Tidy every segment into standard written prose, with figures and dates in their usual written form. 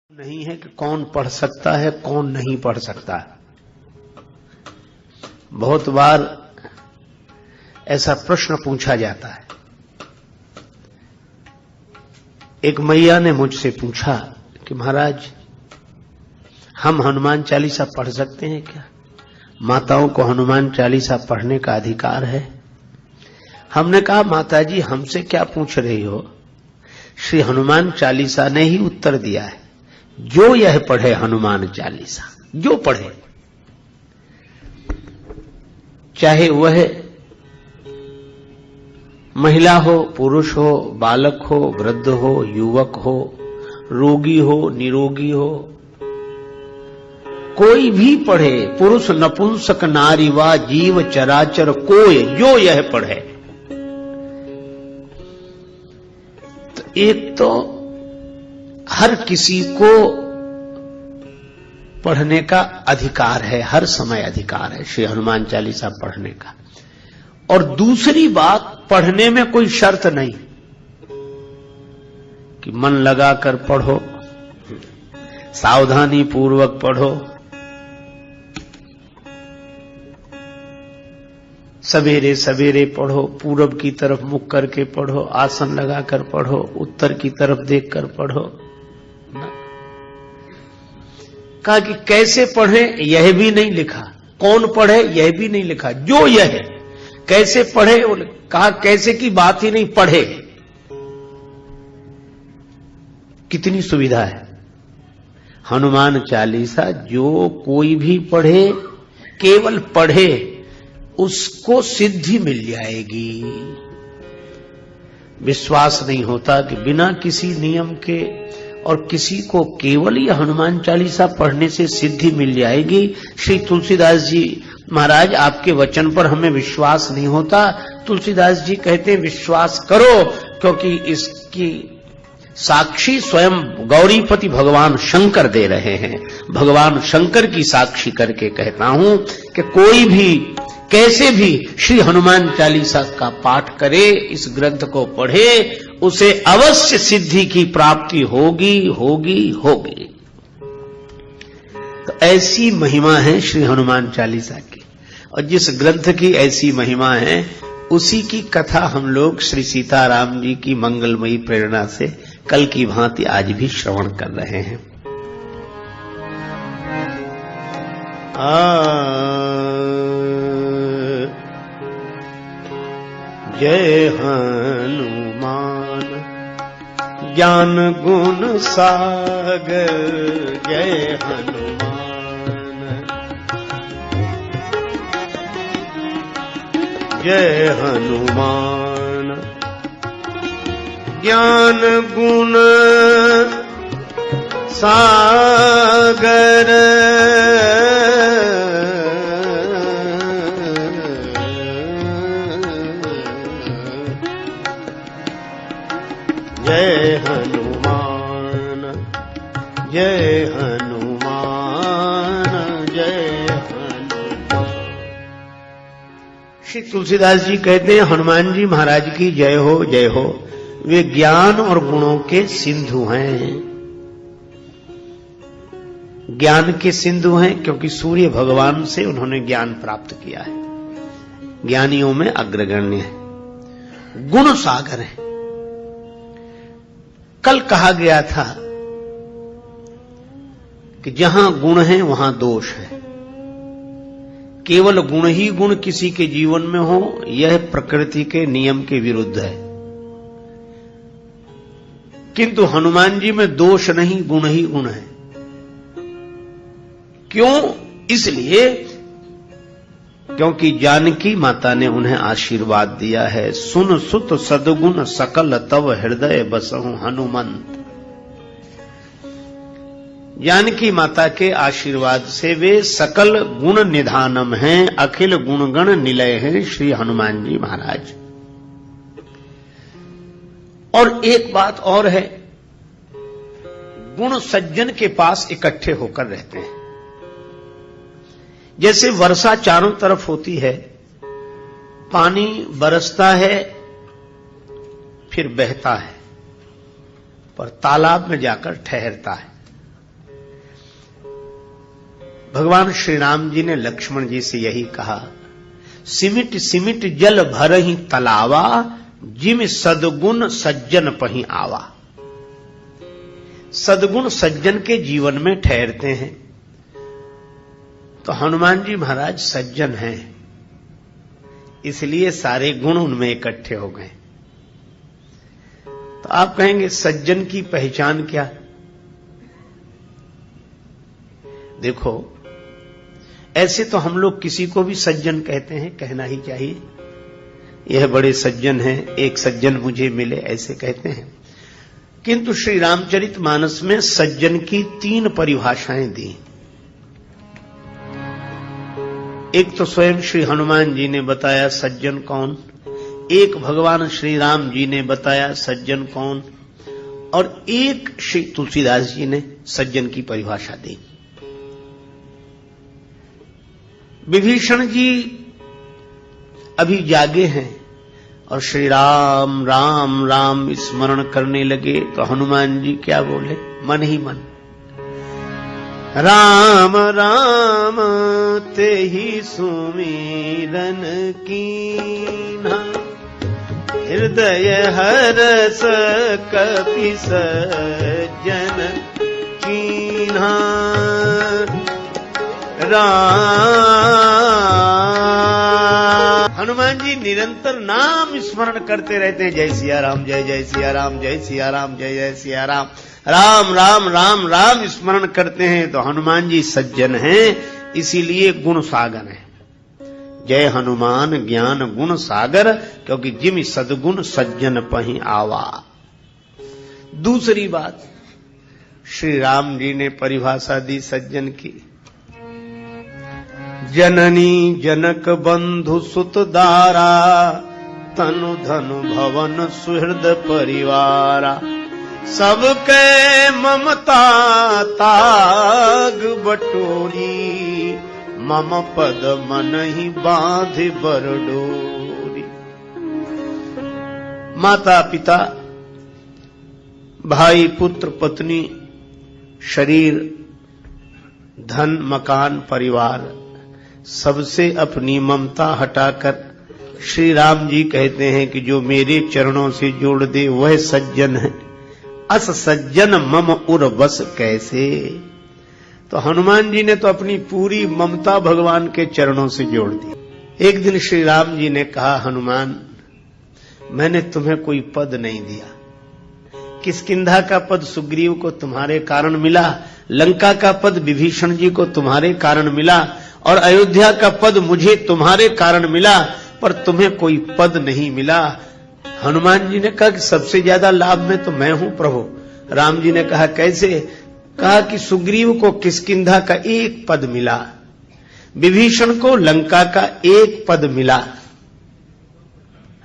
नहीं है कि कौन पढ़ सकता है कौन नहीं पढ़ सकता है। बहुत बार ऐसा प्रश्न पूछा जाता है। एक मैया ने मुझसे पूछा कि महाराज हम हनुमान चालीसा पढ़ सकते हैं क्या? माताओं को हनुमान चालीसा पढ़ने का अधिकार है? हमने कहा माता जी हमसे क्या पूछ रही हो, श्री हनुमान चालीसा ने ही उत्तर दिया है। जो यह पढ़े हनुमान चालीसा, जो पढ़े, चाहे वह महिला हो, पुरुष हो, बालक हो, वृद्ध हो, युवक हो, रोगी हो, निरोगी हो, कोई भी पढ़े, पुरुष नपुंसक नारी वा जीव चराचर कोय, जो यह पढ़े। तो एक तो हर किसी को पढ़ने का अधिकार है, हर समय अधिकार है श्री हनुमान चालीसा पढ़ने का। और दूसरी बात, पढ़ने में कोई शर्त नहीं कि मन लगाकर पढ़ो, सावधानी पूर्वक पढ़ो, सवेरे सवेरे पढ़ो, पूरब की तरफ मुख करके पढ़ो, आसन लगाकर पढ़ो, उत्तर की तरफ देखकर पढ़ो। कहा कि कैसे पढ़े यह भी नहीं लिखा, कौन पढ़े यह भी नहीं लिखा, जो यह है कैसे पढ़े, कहा कैसे की बात ही नहीं, पढ़े। कितनी सुविधा है। हनुमान चालीसा जो कोई भी पढ़े, केवल पढ़े, उसको सिद्धि मिल जाएगी। विश्वास नहीं होता कि बिना किसी नियम के और किसी को केवल ये हनुमान चालीसा पढ़ने से सिद्धि मिल जाएगी। श्री तुलसीदास जी महाराज आपके वचन पर हमें विश्वास नहीं होता। तुलसीदास जी कहते हैं विश्वास करो, क्योंकि इसकी साक्षी स्वयं गौरीपति भगवान शंकर दे रहे हैं। भगवान शंकर की साक्षी करके कहता हूं कि कोई भी कैसे भी श्री हनुमान चालीसा का पाठ करे, इस ग्रंथ को पढ़े, उसे अवश्य सिद्धि की प्राप्ति होगी होगी होगी। तो ऐसी महिमा है श्री हनुमान चालीसा की, और जिस ग्रंथ की ऐसी महिमा है उसी की कथा हम लोग श्री सीताराम जी की मंगलमयी प्रेरणा से कल की भांति आज भी श्रवण कर रहे हैं। जय हनुमान ज्ञान गुण सागर, जय हनुमान, जय हनुमान ज्ञान गुण सागर, जय हनुमान, जय हनुमान, जय हनुमान। श्री तुलसीदास जी कहते हैं हनुमान जी महाराज की जय हो जय हो। वे ज्ञान और गुणों के सिंधु हैं। ज्ञान के सिंधु हैं क्योंकि सूर्य भगवान से उन्होंने ज्ञान प्राप्त किया है, ज्ञानियों में अग्रगण्य है। गुण सागर है। कल कहा गया था कि जहां गुण है वहां दोष है। केवल गुण ही गुण किसी के जीवन में हो, यह प्रकृति के नियम के विरुद्ध है। किंतु हनुमान जी में दोष नहीं, गुण ही गुण है। क्यों? इसलिए क्योंकि जानकी माता ने उन्हें आशीर्वाद दिया है, सुन सुत सद्गुण सकल तव हृदय बसहु हनुमंत। जानकी माता के आशीर्वाद से वे सकल गुण निधानम हैं, अखिल गुणगण निलय हैं श्री हनुमान जी महाराज। और एक बात और है, गुण सज्जन के पास इकट्ठे होकर रहते हैं। जैसे वर्षा चारों तरफ होती है, पानी बरसता है फिर बहता है, पर तालाब में जाकर ठहरता है। भगवान श्री राम जी ने लक्ष्मण जी से यही कहा, सिमिट सिमिट जल भरहि तलावा, जिम सदगुण सज्जन पहि आवा। सदगुण सज्जन के जीवन में ठहरते हैं। तो हनुमान जी महाराज सज्जन हैं, इसलिए सारे गुण उनमें इकट्ठे हो गए। तो आप कहेंगे सज्जन की पहचान क्या? देखो, ऐसे तो हम लोग किसी को भी सज्जन कहते हैं, कहना ही चाहिए, यह बड़े सज्जन हैं, एक सज्जन मुझे मिले, ऐसे कहते हैं। किंतु श्री रामचरितमानस में सज्जन की 3 परिभाषाएं दी। एक तो स्वयं श्री हनुमान जी ने बताया सज्जन कौन, एक भगवान श्री राम जी ने बताया सज्जन कौन, और एक श्री तुलसीदास जी ने सज्जन की परिभाषा दी। विभीषण जी अभी जागे हैं और श्री राम राम राम स्मरण करने लगे, तो हनुमान जी क्या बोले? मन ही मन, राम राम ते ही सुमिरन कीन्हा, हृदय हरस कपि सज्जन कीन्हा। हनुमान जी निरंतर नाम स्मरण करते रहते हैं, जय सिया राम, जय जय सिया राम, जय सिया राम, जय जय सिया राम, राम राम राम राम स्मरण करते हैं। तो हनुमान जी सज्जन हैं, इसीलिए गुण सागर हैं। जय हनुमान ज्ञान गुण सागर, क्योंकि जिम सदगुण सज्जन पहि आवा। दूसरी बात, श्री राम जी ने परिभाषा दी सज्जन की, जननी जनक बंधु सुत दारा, तनु धनु भवन सुहृद परिवारा, सबके ममता ताग बटोरी, मम पद मनहि बांध बरडोरी। माता पिता, भाई पुत्र पत्नी, शरीर, धन मकान परिवार, सबसे अपनी ममता हटाकर श्री राम जी कहते हैं कि जो मेरे चरणों से जोड़ दे वह सज्जन है। अस सज्जन मम उर बस कैसे। तो हनुमान जी ने तो अपनी पूरी ममता भगवान के चरणों से जोड़ दी। एक दिन श्री राम जी ने कहा, हनुमान मैंने तुम्हें कोई पद नहीं दिया, किष्किंधा का पद सुग्रीव को तुम्हारे कारण मिला, लंका का पद विभीषण जी को तुम्हारे कारण मिला, और अयोध्या का पद मुझे तुम्हारे कारण मिला, पर तुम्हें कोई पद नहीं मिला। हनुमान जी ने कहा कि सबसे ज्यादा लाभ में तो मैं हूं प्रभु। राम जी ने कहा कैसे? कहा कि सुग्रीव को किष्किंधा का 1 पद मिला, विभीषण को लंका का 1 पद मिला,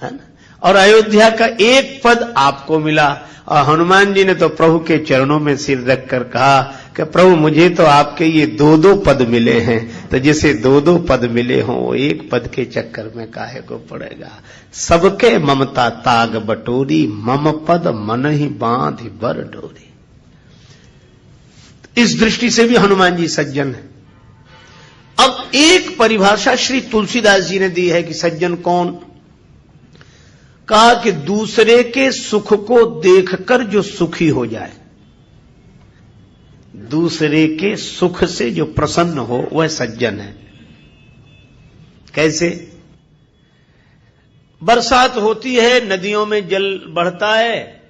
है ना, और अयोध्या का 1 पद आपको मिला। और हनुमान जी ने तो प्रभु के चरणों में सिर रखकर कहा कि प्रभु मुझे तो आपके ये 2-2 पद मिले हैं, तो जिसे 2-2 पद मिले हों वो 1 पद के चक्कर में काहे को पड़ेगा। सबके ममता ताग बटोरी, मम पद मन ही बांध बर डोरी। इस दृष्टि से भी हनुमान जी सज्जन है। अब एक परिभाषा श्री तुलसीदास जी ने दी है कि सज्जन कौन? कहा कि दूसरे के सुख को देखकर जो सुखी हो जाए, दूसरे के सुख से जो प्रसन्न हो वह सज्जन है। कैसे? बरसात होती है, नदियों में जल बढ़ता है,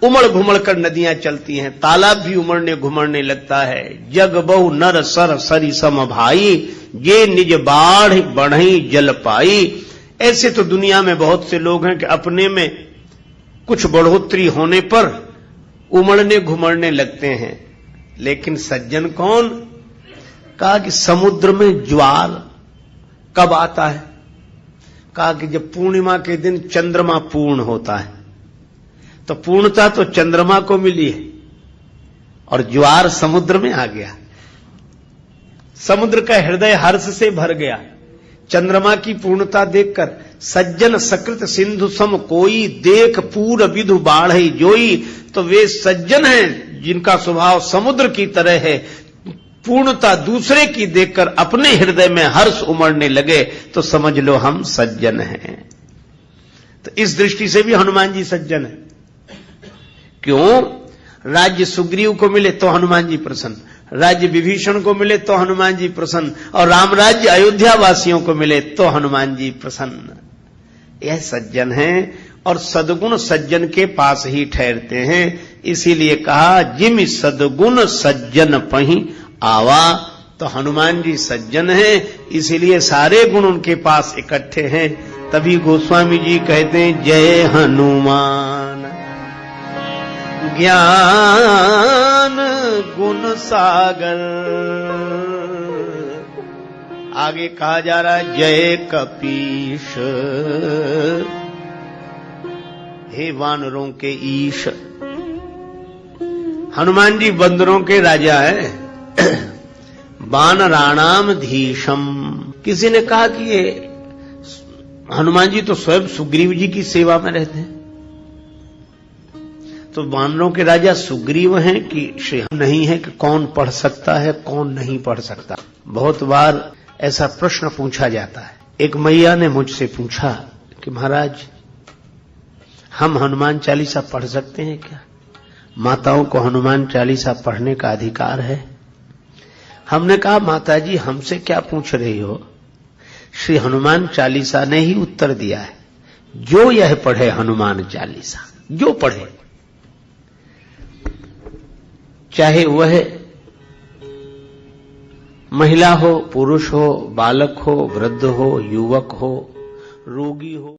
उमड़ घुमड़ कर नदियां चलती हैं, तालाब भी उमड़ने घुमड़ने लगता है। जग बहु नर सर सरी सम भाई, जे निज बाढ़ बढ़ई जल पाई। ऐसे तो दुनिया में बहुत से लोग हैं कि अपने में कुछ बढ़ोतरी होने पर उमड़ने घुमड़ने लगते हैं, लेकिन सज्जन कौन? कहा कि समुद्र में ज्वार कब आता है? कहा कि जब पूर्णिमा के दिन चंद्रमा पूर्ण होता है। तो पूर्णता तो चंद्रमा को मिली है और ज्वार समुद्र में आ गया, समुद्र का हृदय हर्ष से भर गया चंद्रमा की पूर्णता देखकर। सज्जन सकृत सिंधु सम कोई, देख पूर विधु बाढ़ई जोई। तो वे सज्जन हैं जिनका स्वभाव समुद्र की तरह है, पूर्णता दूसरे की देखकर अपने हृदय में हर्ष उमड़ने लगे तो समझ लो हम सज्जन हैं। तो इस दृष्टि से भी हनुमान जी सज्जन है। क्यों? राज्य सुग्रीव को मिले तो हनुमान जी प्रसन्न, राज्य विभीषण को मिले तो हनुमान जी प्रसन्न, और राम राज्य अयोध्या वासियों को मिले तो हनुमान जी प्रसन्न। यह सज्जन है, और सद्गुण सज्जन के पास ही ठहरते हैं। इसीलिए कहा जिम सद्गुण सज्जन पही आवा। तो हनुमान जी सज्जन हैं, इसीलिए सारे गुण उनके पास इकट्ठे हैं। तभी गोस्वामी जी कहते हैं जय हनुमान ज्ञान गुण सागर। आगे कहा जा रहा है जय कपीश, हे वानरों के ईश। हनुमान जी बंदरों के राजा है। वानराणाम धीशम। किसी ने कहा कि ये हनुमान जी तो स्वयं सुग्रीव जी की सेवा में रहते हैं, तो वानरों के राजा सुग्रीव हैं कि श्री नहीं है कि कौन पढ़ सकता है कौन नहीं पढ़ सकता। बहुत बार ऐसा प्रश्न पूछा जाता है। एक मैया ने मुझसे पूछा कि महाराज हम हनुमान चालीसा पढ़ सकते हैं क्या? माताओं को हनुमान चालीसा पढ़ने का अधिकार है? हमने कहा माताजी हमसे क्या पूछ रही हो, श्री हनुमान चालीसा ने ही उत्तर दिया है। जो यह पढ़े हनुमान चालीसा, जो पढ़े, चाहे वह महिला हो, पुरुष हो, बालक हो, वृद्ध हो, युवक हो, रोगी हो।